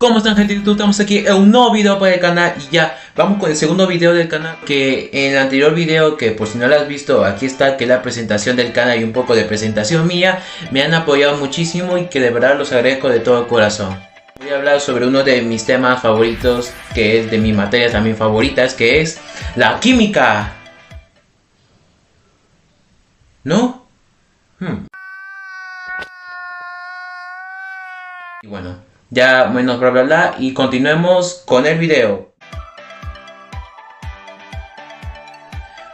¿Cómo están, gente? Estamos aquí en un nuevo video para el canal y ya vamos con el segundo video del canal. Que en el anterior video, que por si no lo has visto, aquí está, que es la presentación del canal y un poco de presentación mía. Me han apoyado muchísimo y que de verdad los agradezco de todo corazón. Voy a hablar sobre uno de mis temas favoritos, que es de mis materias también favoritas, que es la química. ¿No? Y bueno, ya menos bla bla bla y continuemos con el video.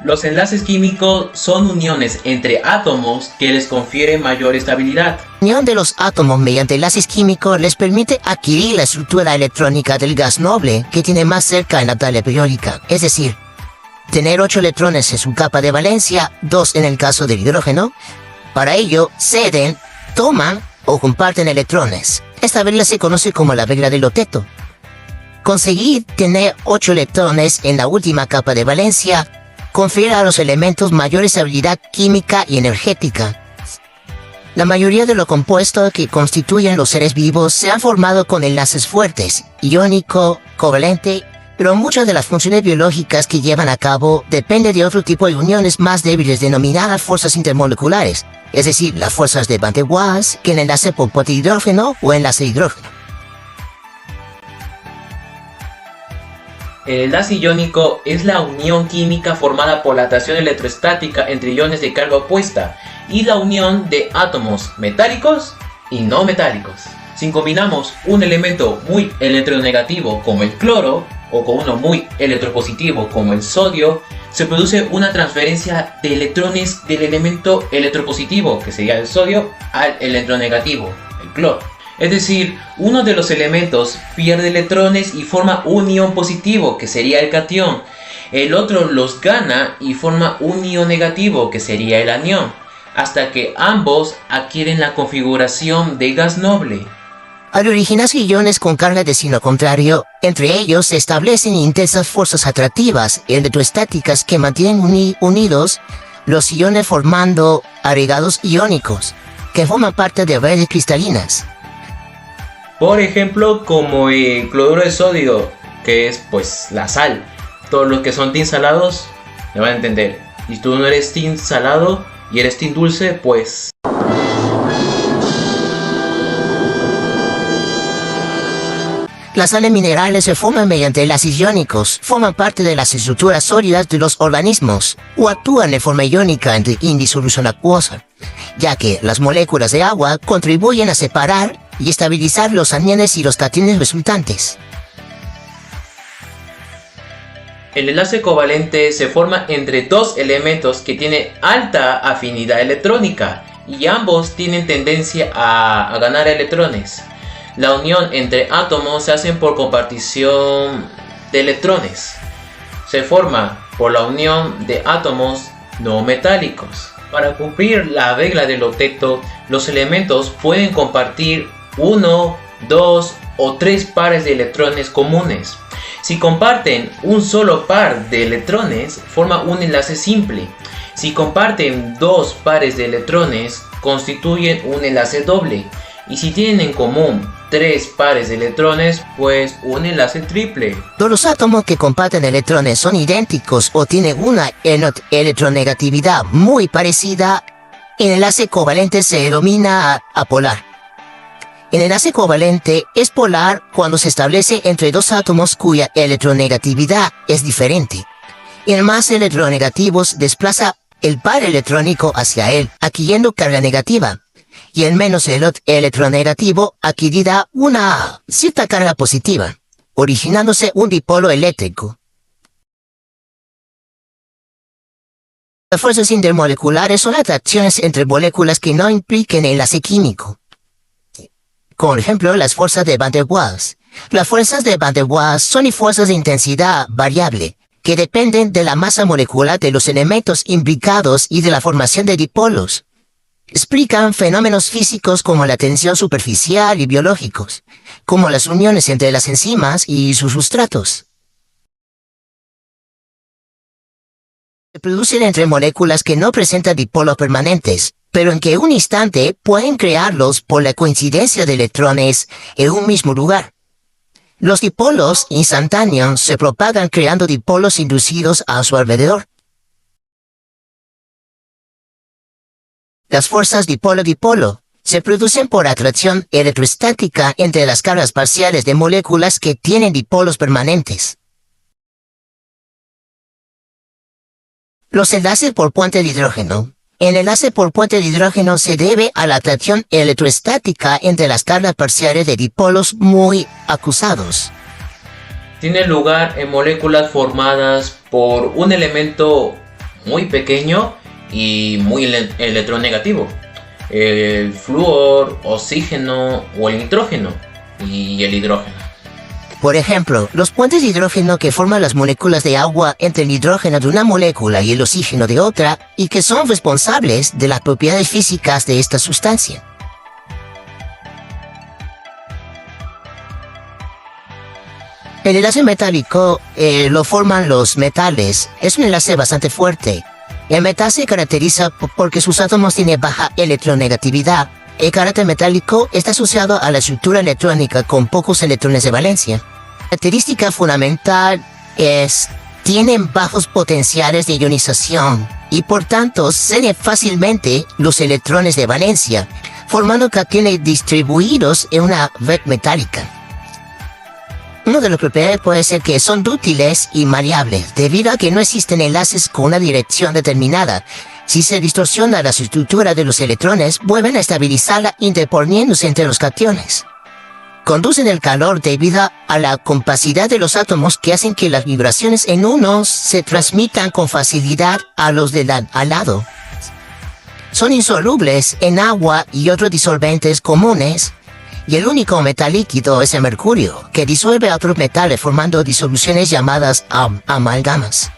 Los enlaces químicos son uniones entre átomos que les confiere mayor estabilidad. La unión de los átomos mediante enlaces químicos les permite adquirir la estructura electrónica del gas noble que tiene más cerca en la tabla periódica, es decir, tener 8 electrones en su capa de valencia, 2 en el caso del hidrógeno. Para ello, ceden, toman o comparten electrones. Esta regla se conoce como la regla del octeto. Conseguir tener 8 electrones en la última capa de valencia confiere a los elementos mayor estabilidad química y energética. La mayoría de los compuestos que constituyen los seres vivos se han formado con enlaces fuertes, iónico, covalente, pero muchas de las funciones biológicas que llevan a cabo dependen de otro tipo de uniones más débiles denominadas fuerzas intermoleculares, es decir, las fuerzas de Van der Waals, que en enlace por hidrógeno o enlace hidrógeno. El enlace iónico es la unión química formada por la atracción electrostática entre iones de carga opuesta y la unión de átomos metálicos y no metálicos. Si combinamos un elemento muy electronegativo como el cloro o con uno muy electropositivo como el sodio, se produce una transferencia de electrones del elemento electropositivo, que sería el sodio, al electronegativo, el cloro. Es decir, uno de los elementos pierde electrones y forma un ion positivo, que sería el catión. El otro los gana y forma un ion negativo, que sería el anión, hasta que ambos adquieren la configuración de gas noble. Al originarse iones con carga de signo contrario, entre ellos se establecen intensas fuerzas atractivas electrostáticas que mantienen unidos los iones formando agregados iónicos, que forman parte de redes cristalinas. Por ejemplo, como el cloruro de sodio, que es pues la sal. Todos los que son team salados me van a entender. Y si tú no eres team salado y eres team dulce, pues... Las sales minerales se forman mediante enlaces iónicos, forman parte de las estructuras sólidas de los organismos, o actúan de forma iónica en disolución acuosa, ya que las moléculas de agua contribuyen a separar y estabilizar los aniones y los cationes resultantes. El enlace covalente se forma entre dos elementos que tienen alta afinidad electrónica y ambos tienen tendencia a ganar electrones. La unión entre átomos se hace por compartición de electrones. Se forma por la unión de átomos no metálicos. Para cumplir la regla del octeto, los elementos pueden compartir 1, 2 o 3 pares de electrones comunes. Si comparten un solo par de electrones, forma un enlace simple. Si comparten 2 pares de electrones, constituyen un enlace doble. Y si tienen en común 3 pares de electrones, pues un enlace triple. Todos los átomos que comparten electrones son idénticos o tienen una electronegatividad muy parecida. El enlace covalente se denomina apolar. El enlace covalente es polar cuando se establece entre dos átomos cuya electronegatividad es diferente. El más electronegativo desplaza el par electrónico hacia él, adquiriendo carga negativa. Y el menos electronegativo adquirirá una cierta carga positiva, originándose un dipolo eléctrico. Las fuerzas intermoleculares son atracciones entre moléculas que no impliquen enlace químico. Por ejemplo, las fuerzas de Van der Waals. Las fuerzas de Van der Waals son fuerzas de intensidad variable, que dependen de la masa molecular de los elementos implicados y de la formación de dipolos. Explican fenómenos físicos como la tensión superficial y biológicos, como las uniones entre las enzimas y sus sustratos. Se producen entre moléculas que no presentan dipolos permanentes, pero en que un instante pueden crearlos por la coincidencia de electrones en un mismo lugar. Los dipolos instantáneos se propagan creando dipolos inducidos a su alrededor. Las fuerzas dipolo-dipolo se producen por atracción electrostática entre las cargas parciales de moléculas que tienen dipolos permanentes. Los enlaces por puente de hidrógeno. El enlace por puente de hidrógeno se debe a la atracción electrostática entre las cargas parciales de dipolos muy acusados. Tiene lugar en moléculas formadas por un elemento muy pequeño y muy electronegativo. El flúor, oxígeno o el nitrógeno y el hidrógeno. Por ejemplo, los puentes de hidrógeno que forman las moléculas de agua entre el hidrógeno de una molécula y el oxígeno de otra, y que son responsables de las propiedades físicas de esta sustancia. El enlace metálico lo forman los metales. Es un enlace bastante fuerte. El metal se caracteriza porque sus átomos tienen baja electronegatividad. El carácter metálico está asociado a la estructura electrónica con pocos electrones de valencia. La característica fundamental es tienen bajos potenciales de ionización y por tanto ceden fácilmente los electrones de valencia, formando cationes distribuidos en una red metálica. Uno de los propiedades puede ser que son dúctiles y maleables, debido a que no existen enlaces con una dirección determinada. Si se distorsiona la estructura de los electrones, vuelven a estabilizarla interponiéndose entre los cationes. Conducen el calor debido a la compacidad de los átomos que hacen que las vibraciones en unos se transmitan con facilidad a los del al lado. Son insolubles en agua y otros disolventes comunes, y el único metal líquido es el mercurio, que disuelve a otros metales formando disoluciones llamadas amalgamas.